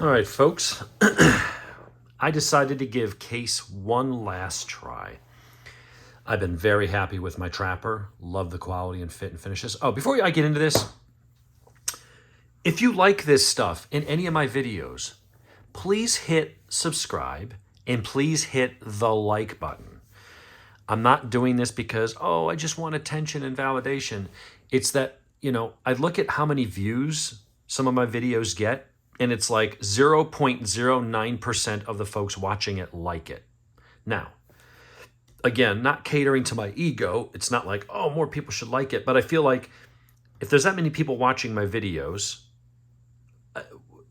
All right, folks. I decided to give case one last try. I've been very happy with my trapper. Love the quality and fit and finishes. Oh, before I get into this, if you like this stuff in any of my videos, please hit subscribe and please hit the like button. I'm not doing this because, oh, I just want attention and validation. It's that, I look at how many views some of my videos get, and it's like 0.09% of the folks watching it like it. Now, again, not catering to my ego. It's not like, oh, more people should like it. But I feel like if there's that many people watching my videos,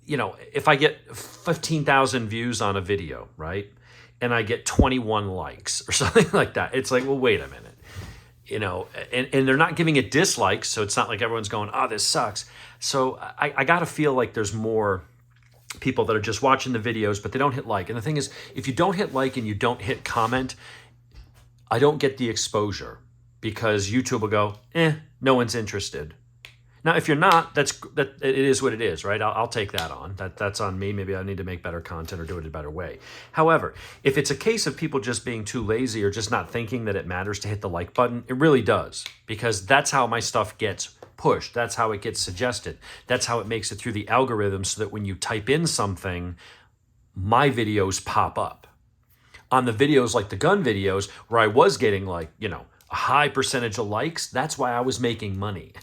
if I get 15,000 views on a video, right? And I get 21 likes or something like that, it's like, well, wait a minute. And they're not giving it dislikes, so it's not like everyone's going, oh, this sucks. So I got to feel like there's more people that are just watching the videos, but they don't hit like. And the thing is, if you don't hit like and you don't hit comment, I don't get the exposure because YouTube will go, no one's interested. Now, if you're not, that it is what it is, right? I'll take that on. That's on me. Maybe I need to make better content or do it a better way. However, if it's a case of people just being too lazy or just not thinking that it matters to hit the like button, it really does, because that's how my stuff gets pushed. That's how it gets suggested. That's how it makes it through the algorithm, so that when you type in something, my videos pop up. On the videos like the gun videos, where I was getting a high percentage of likes, that's why I was making money.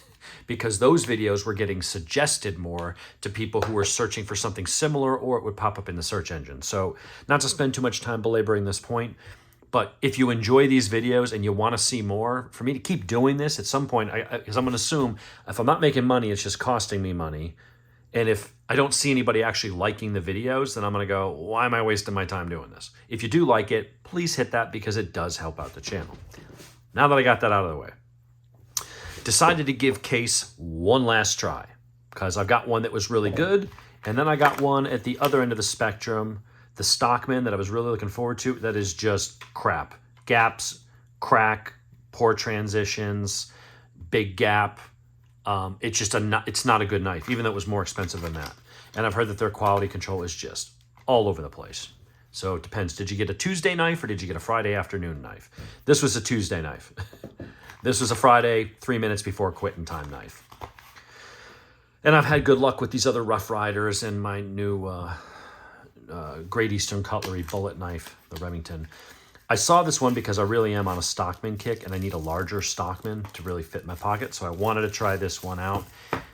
Because those videos were getting suggested more to people who were searching for something similar, or it would pop up in the search engine. So not to spend too much time belaboring this point, but if you enjoy these videos and you want to see more, for me to keep doing this at some point, because I'm going to assume if I'm not making money, it's just costing me money. And if I don't see anybody actually liking the videos, then I'm going to go, why am I wasting my time doing this? If you do like it, please hit that, because it does help out the channel. Now that I got that out of the way, decided to give case one last try, because I've got one that was really good, and then I got one at the other end of the spectrum, the Stockman, that I was really looking forward to, that is just crap. Gaps, crack, poor transitions, big gap. It's not a good knife, even though it was more expensive than that. And I've heard that their quality control is just all over the place. So it depends. Did you get a Tuesday knife or did you get a Friday afternoon knife? This was a Tuesday knife. This was a Friday, 3 minutes before quitting time knife. And I've had good luck with these other Rough Riders and my new Great Eastern Cutlery bullet knife, the Remington. I saw this one because I really am on a Stockman kick and I need a larger Stockman to really fit my pocket. So I wanted to try this one out.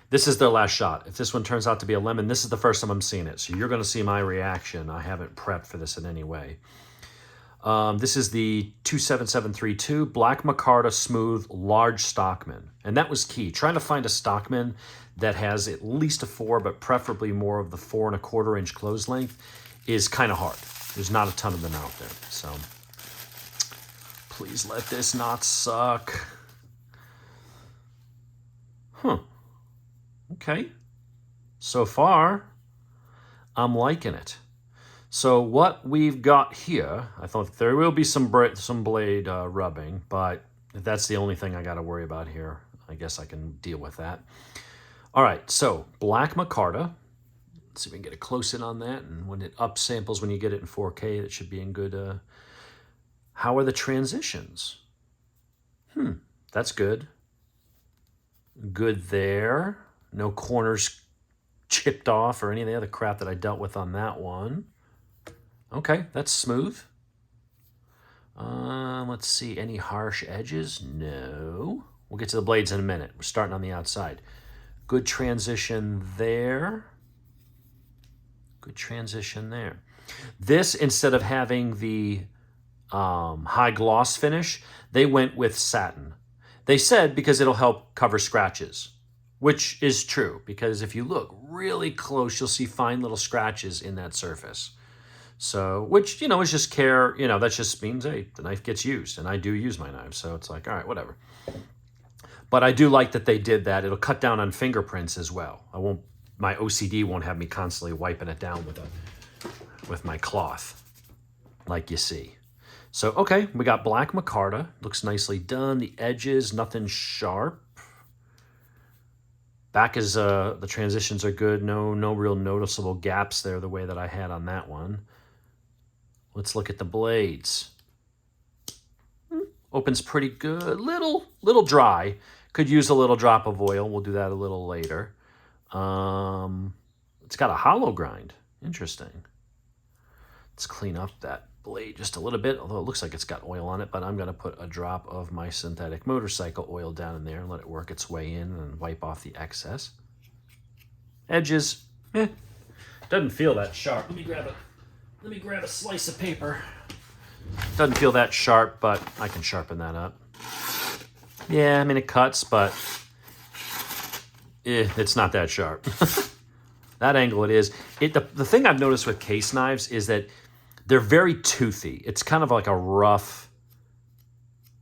This is their last shot. If this one turns out to be a lemon, this is the first time I'm seeing it. So you're going to see my reaction. I haven't prepped for this in any way. This is the 27732 Black Micarta Smooth Large Stockman. And that was key. Trying to find a Stockman that has at least a 4, but preferably more of the 4 1/4 inch close length is kind of hard. There's not a ton of them out there. So please let this not suck. Okay. So far, I'm liking it. So what we've got here, I thought there will be some blade rubbing, but if that's the only thing I got to worry about here, I guess I can deal with that. All right, so Black Micarta. Let's see if we can get a close in on that. And when it upsamples, when you get it in 4K, it should be in good. How are the transitions? That's good. Good there. No corners chipped off or any of the other crap that I dealt with on that one. Okay, that's smooth. Let's see, any harsh edges? No. We'll get to the blades in a minute. We're starting on the outside. Good transition there. Good transition there. This, instead of having the high gloss finish, they went with satin. They said because it'll help cover scratches, which is true, because if you look really close, you'll see fine little scratches in that surface. So, which, is just care, that just means, hey, the knife gets used, and I do use my knives, so it's like, all right, whatever. But I do like that they did that. It'll cut down on fingerprints as well. My OCD won't have me constantly wiping it down with my cloth, like you see. So, okay, we got Black Micarta. Looks nicely done. The edges, nothing sharp. Back is, the transitions are good. No real noticeable gaps there the way that I had on that one. Let's look at the blades. Opens pretty good. Little dry. Could use a little drop of oil. We'll do that a little later. It's got a hollow grind. Interesting. Let's clean up that blade just a little bit, although it looks like it's got oil on it, but I'm going to put a drop of my synthetic motorcycle oil down in there and let it work its way in and wipe off the excess. Edges, doesn't feel that sharp. Let me grab a slice of paper. Doesn't feel that sharp, but I can sharpen that up. Yeah, I mean, it cuts, but it's not that sharp. That angle it is. The thing I've noticed with case knives is that they're very toothy. It's kind of like a rough,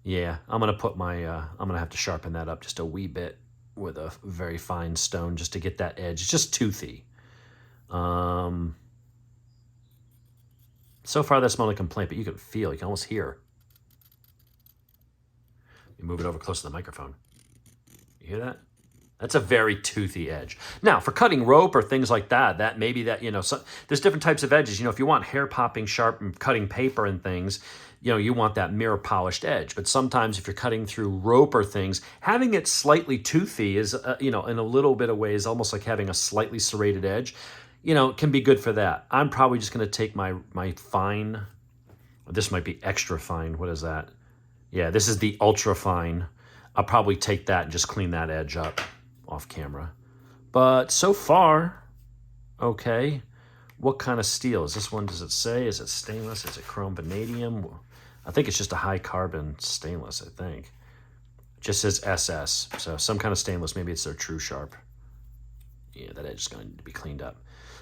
yeah, I'm going to have to sharpen that up just a wee bit with a very fine stone just to get that edge. It's just toothy. So far, that's my only complaint, but you can feel, you can almost hear. You move it over close to the microphone. You hear that? That's a very toothy edge. Now, for cutting rope or things like that, there's different types of edges. If you want hair popping sharp and cutting paper and things, you want that mirror polished edge. But sometimes if you're cutting through rope or things, having it slightly toothy is, in a little bit of ways, almost like having a slightly serrated edge, can be good for that. I'm probably just going to take my fine, this might be extra fine. What is that? Yeah, this is the ultra fine. I'll probably take that and just clean that edge up off camera. But so far, okay. What kind of steel is this one? Does it say? Is it stainless? Is it chrome vanadium? I think it's just a high carbon stainless, I think. It just says SS, so some kind of stainless. Maybe it's their true sharp. Yeah, that edge is going to need to be cleaned up.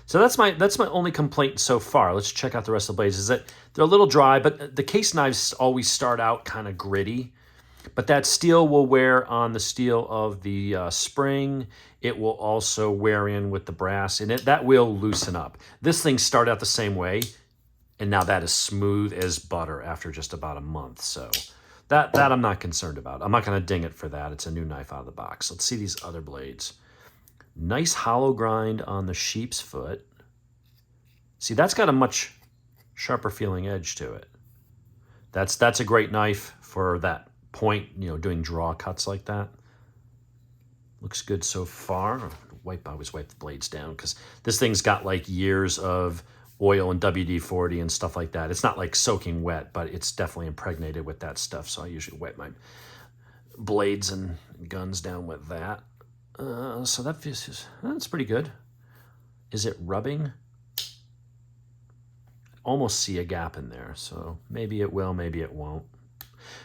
So that's my only complaint so far. Let's check out the rest of the blades. Is that they're a little dry, but the case knives always start out kind of gritty. But that steel will wear on the steel of the spring. It will also wear in with the brass, and that will loosen up. This thing started out the same way, and now that is smooth as butter after just about a month. So that I'm not concerned about. I'm not going to ding it for that. It's a new knife out of the box. Let's see these other blades. Nice hollow grind on the sheep's foot. See, that's got a much sharper feeling edge to it. That's a great knife for that point, doing draw cuts like that. Looks good so far. I always wipe the blades down because this thing's got like years of oil and WD-40 and stuff like that. It's not like soaking wet, but it's definitely impregnated with that stuff. So I usually wipe my blades and guns down with that. So that's pretty good. Is it rubbing? Almost see a gap in there. So maybe it will, maybe it won't.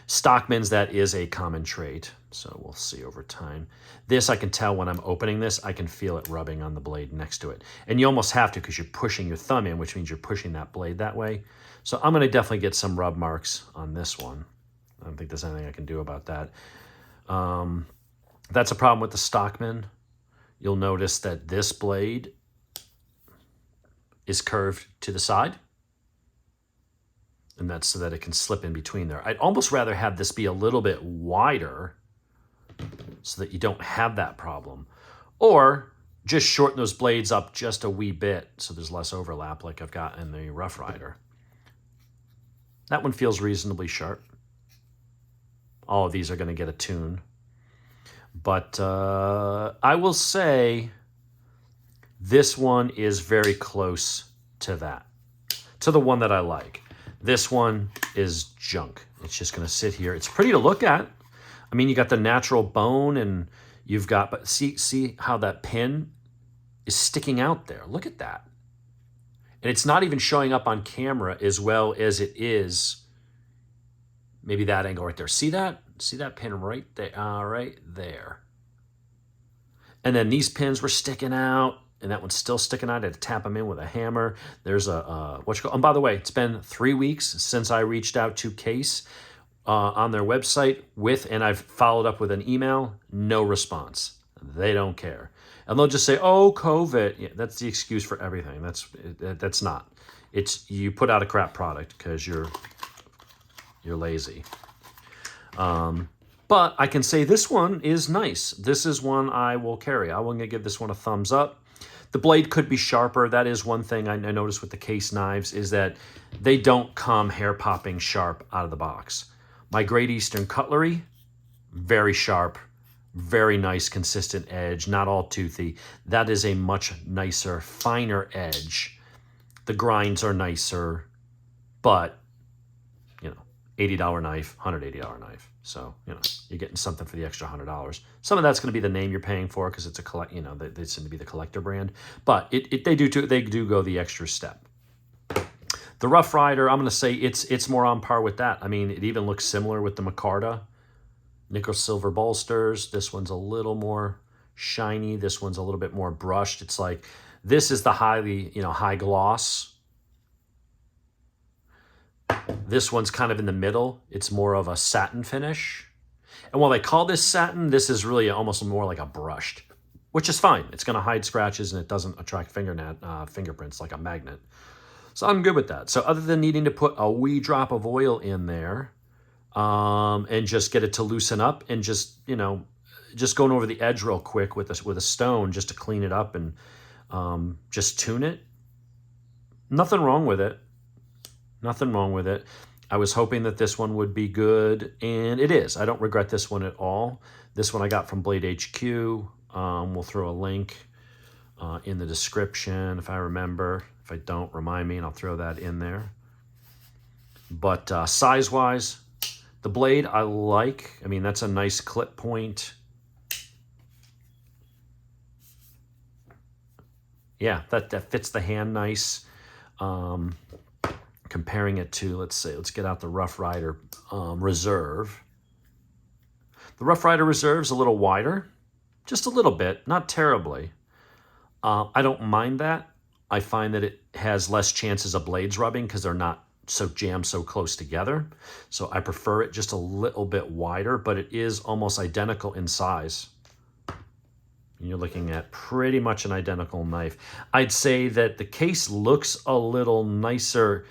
Stockman's, that is a common trait, so we'll see over time. This, I can tell when I'm opening this, I can feel it rubbing on the blade next to it. And you almost have to because you're pushing your thumb in, which means you're pushing that blade that way. So I'm going to definitely get some rub marks on this one. I don't think there's anything I can do about that. That's a problem with the Stockman. You'll notice that this blade is curved to the side. And that's so that it can slip in between there. I'd almost rather have this be a little bit wider so that you don't have that problem. Or just shorten those blades up just a wee bit so there's less overlap like I've got in the Rough Rider. That one feels reasonably sharp. All of these are going to get a tune. But I will say this one is very close to that, to the one that I like. This one is junk. It's just going to sit here. It's pretty to look at. I mean, you got the natural bone and you've got, but see how that pin is sticking out there. Look at that. And it's not even showing up on camera as well as it is. Maybe that angle right there. See that? See that pin right there? Right there. And then these pins were sticking out. And that one's still sticking out. I had to tap them in with a hammer. There's and by the way, it's been 3 weeks since I reached out to Case on their website and I've followed up with an email. No response. They don't care. And they'll just say, oh, COVID. Yeah, that's the excuse for everything. That's not. It's you put out a crap product because you're lazy. But I can say this one is nice. This is one I will carry. I'm going to give this one a thumbs up. The blade could be sharper. That is one thing I noticed with the case knives, is that they don't come hair-popping sharp out of the box. My Great Eastern Cutlery, very sharp, very nice, consistent edge, not all toothy. That is a much nicer, finer edge. The grinds are nicer, but, you know, $80 knife, $180 knife. So, you know, you're getting something for the extra $100. Some of that's going to be the name you're paying for because it's a collect. You know, they seem to be the collector brand, but they do go the extra step. The Rough Rider, I'm going to say it's more on par with that. I mean, it even looks similar with the Micarta. Nickel silver bolsters. This one's a little more shiny. This one's a little bit more brushed. It's like, this is the high gloss. This one's kind of in the middle. It's more of a satin finish. And while they call this satin, this is really almost more like a brushed, which is fine. It's going to hide scratches and it doesn't attract fingerprints like a magnet. So I'm good with that. So other than needing to put a wee drop of oil in there and just get it to loosen up and just going over the edge real quick with a stone just to clean it up and just tune it. Nothing wrong with it. Nothing wrong with it. I was hoping that this one would be good, and it is. I don't regret this one at all. This one I got from Blade HQ. We'll throw a link in the description if I remember. If I don't, remind me, and I'll throw that in there. But size-wise, the blade I like. I mean, that's a nice clip point. Yeah, that fits the hand nice. Comparing it to, let's get out the Rough Rider Reserve. The Rough Rider Reserve is a little wider, just a little bit, not terribly. I don't mind that. I find that it has less chances of blades rubbing because they're not so jammed so close together. So I prefer it just a little bit wider, but it is almost identical in size. You're looking at pretty much an identical knife. I'd say that the case looks a little nicer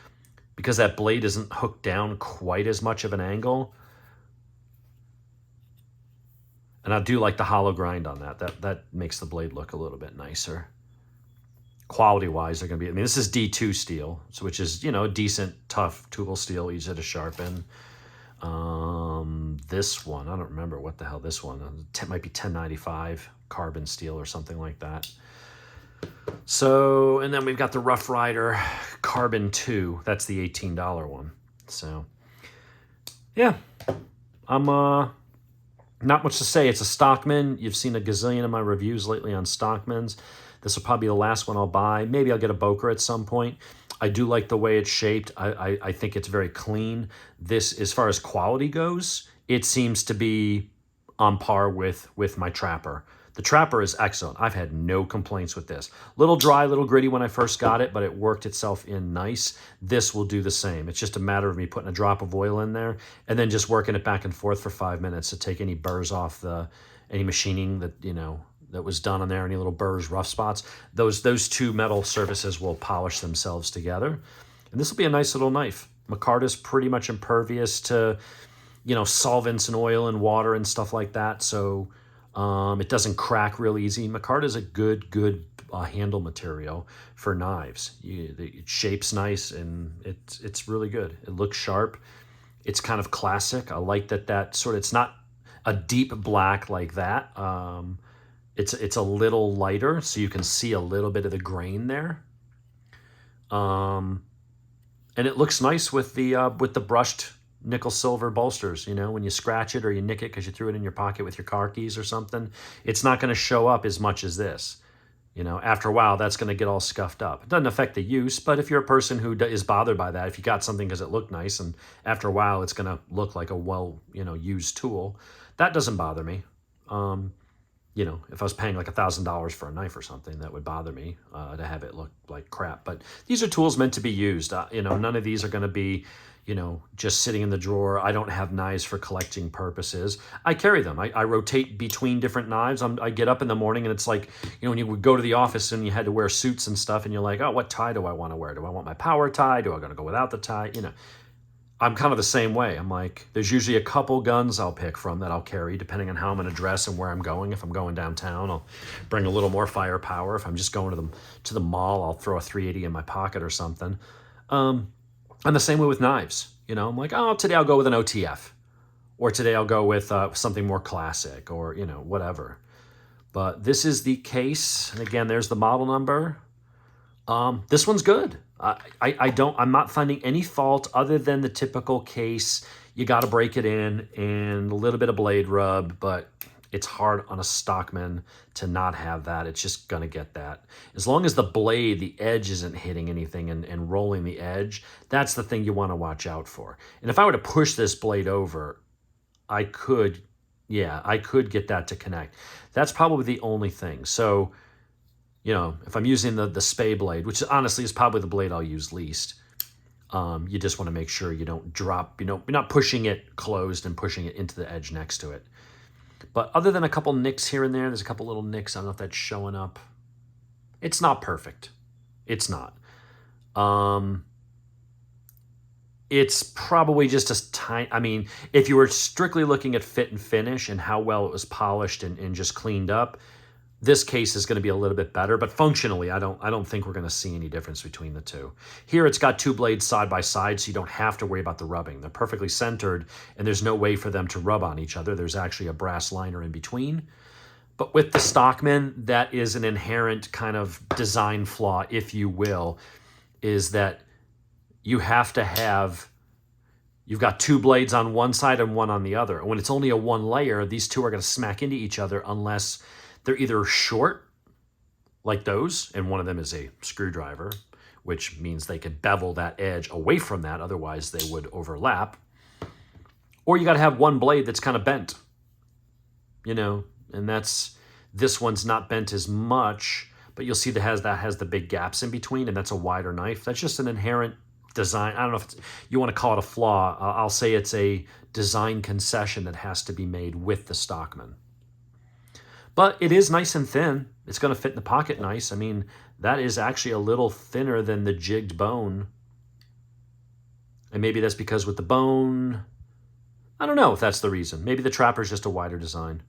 because that blade isn't hooked down quite as much of an angle. And I do like the hollow grind on that. That makes the blade look a little bit nicer. Quality-wise, they're going to be, I mean, this is D2 steel, which is, decent, tough tool steel, easy to sharpen. This one, I don't remember what the hell this one, might be 1095 carbon steel or something like that. So, and then we've got the Rough Rider Carbon 2. That's the $18 one. So, yeah, I'm not much to say. It's a Stockman. You've seen a gazillion of my reviews lately on Stockmans. This will probably be the last one I'll buy. Maybe I'll get a Boker at some point. I do like the way it's shaped. I think it's very clean. This, as far as quality goes, it seems to be on par with my Trapper. The Trapper is excellent. I've had no complaints with this. Little dry, little gritty when I first got it, but it worked itself in nice. This will do the same. It's just a matter of me putting a drop of oil in there and then just working it back and forth for 5 minutes to take any burrs off any machining that, that was done on there, any little burrs, rough spots. Those two metal surfaces will polish themselves together. And this will be a nice little knife. Micarta's pretty much impervious to, solvents and oil and water and stuff like that. So it doesn't crack real easy. Micarta is a good handle material for knives. It shapes nice and it's really good. It looks sharp. It's kind of classic. I like that it's not a deep black like that. It's a little lighter, so you can see a little bit of the grain there. And it looks nice with the brushed nickel silver bolsters. When you scratch it or you nick it because you threw it in your pocket with your car keys or something, it's not going to show up as much as this. After a while, that's going to get all scuffed up. It doesn't affect the use, but if you're a person who is bothered by that, if you got something because it looked nice and after a while it's going to look like a used tool, that doesn't bother me. If I was paying like $1,000 for a knife or something, that would bother me to have it look like crap. But these are tools meant to be used. None of these are going to be, just sitting in the drawer. I don't have knives for collecting purposes. I carry them. I rotate between different knives. I get up in the morning and it's like, when you would go to the office and you had to wear suits and stuff and you're like, oh, what tie do I want to wear? Do I want my power tie? Do I going to go without the tie? I'm kind of the same way. I'm like, there's usually a couple guns I'll pick from that I'll carry depending on how I'm going to dress and where I'm going. If I'm going downtown, I'll bring a little more firepower. If I'm just going to the mall, I'll throw a 380 in my pocket or something. I'm the same way with knives. I'm like, oh, today I'll go with an OTF, or today I'll go with something more classic, or whatever. But this is the case, and again, there's the model number. This one's good. I'm not finding any fault other than the typical case. You got to break it in and a little bit of blade rub, but it's hard on a Stockman to not have that. It's just going to get that. As long as the blade, the edge isn't hitting anything and rolling the edge, that's the thing you want to watch out for. And if I were to push this blade over, I could get that to connect. That's probably the only thing. So, if I'm using the spay blade, which honestly is probably the blade I'll use least, you just want to make sure you don't drop, you're not pushing it closed and pushing it into the edge next to it. But other than a couple nicks here and there's a couple little nicks. I don't know if that's showing up. It's not perfect. It's not. It's probably just a tiny, if you were strictly looking at fit and finish and how well it was polished and just cleaned up, this case is going to be a little bit better, but functionally, I don't think we're going to see any difference between the two. Here, it's got two blades side by side, so you don't have to worry about the rubbing. They're perfectly centered, and there's no way for them to rub on each other. There's actually a brass liner in between. But with the Stockman, that is an inherent kind of design flaw, if you will, is that you've got two blades on one side and one on the other. And when it's only a one layer, these two are going to smack into each other unless they're either short, like those, and one of them is a screwdriver, which means they could bevel that edge away from that, otherwise they would overlap. Or you got to have one blade that's kind of bent, and this one's not bent as much, but you'll see that has the big gaps in between, and that's a wider knife. That's just an inherent design. I don't know if you want to call it a flaw. I'll say it's a design concession that has to be made with the Stockman. But it is nice and thin. It's going to fit in the pocket nice. That is actually a little thinner than the jigged bone. And maybe that's because with the bone, I don't know if that's the reason. Maybe the Trapper is just a wider design.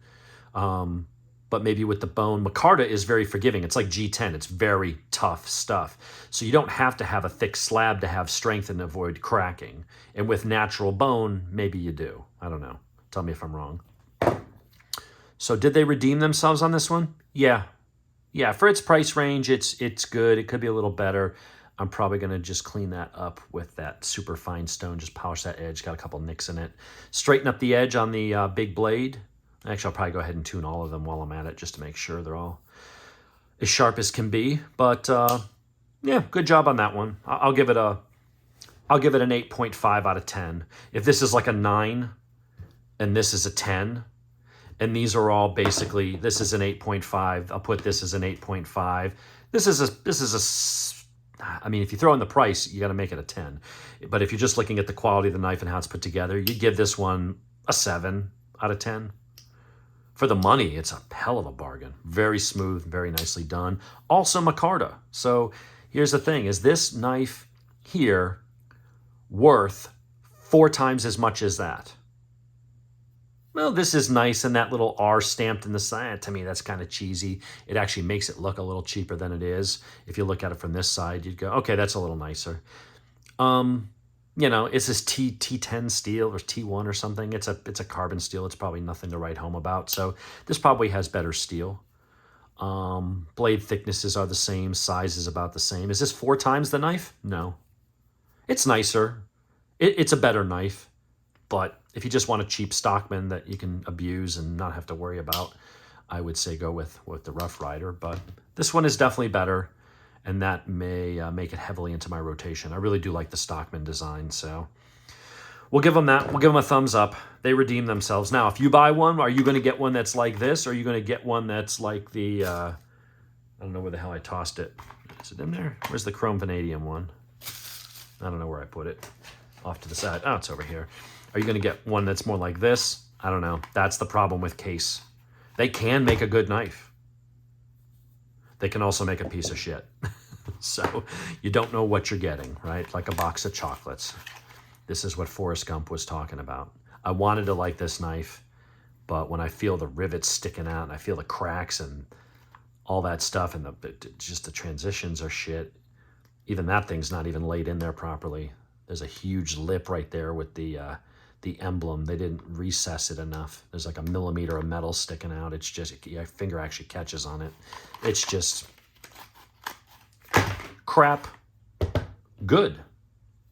But maybe with the bone, Micarta is very forgiving. It's like G10. It's very tough stuff. So you don't have to have a thick slab to have strength and avoid cracking. And with natural bone, maybe you do. I don't know. Tell me if I'm wrong. So did they redeem themselves on this one? Yeah. Yeah, for its price range, it's good. It could be a little better. I'm probably going to just clean that up with that super fine stone. Just polish that edge. Got a couple nicks in it. Straighten up the edge on the big blade. Actually, I'll probably go ahead and tune all of them while I'm at it just to make sure they're all as sharp as can be. But yeah, good job on that one. I'll give it an 8.5 out of 10. If this is like a 9 and this is a 10, and these are all basically, this is an 8.5. I'll put this as an 8.5. This is if you throw in the price, you got to make it a 10. But if you're just looking at the quality of the knife and how it's put together, you give this one a 7 out of 10. For the money, it's a hell of a bargain. Very smooth, very nicely done. Also Micarta. So here's the thing, is this knife here worth 4 times as much as that? Well, this is nice, and that little R stamped in the side, to me, that's kind of cheesy. It actually makes it look a little cheaper than it is. If you look at it from this side, you'd go, okay, that's a little nicer. It's this T10 steel or T1 or something. It's a carbon steel. It's probably nothing to write home about. So this probably has better steel. Blade thicknesses are the same. Size is about the same. Is this 4 times the knife? No. It's nicer. It's a better knife. But if you just want a cheap Stockman that you can abuse and not have to worry about, I would say go with the Rough Rider. But this one is definitely better, and that may make it heavily into my rotation. I really do like the Stockman design, so we'll give them that. We'll give them a thumbs up. They redeem themselves. Now, if you buy one, are you going to get one that's like this, or are you going to get one that's like the, I don't know where the hell I tossed it. Is it in there? Where's the chrome vanadium one? I don't know where I put it. Off to the side. Oh, it's over here. Are you going to get one that's more like this? I don't know. That's the problem with case. They can make a good knife. They can also make a piece of shit. So you don't know what you're getting, right? Like a box of chocolates. This is what Forrest Gump was talking about. I wanted to like this knife, but when I feel the rivets sticking out and I feel the cracks and all that stuff and just the transitions are shit, even that thing's not even laid in there properly. There's a huge lip right there with the emblem. They didn't recess it enough. There's like a millimeter of metal sticking out. It's just, your finger actually catches on it. It's just crap good.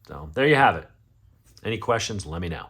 So there you have it. Any questions, let me know.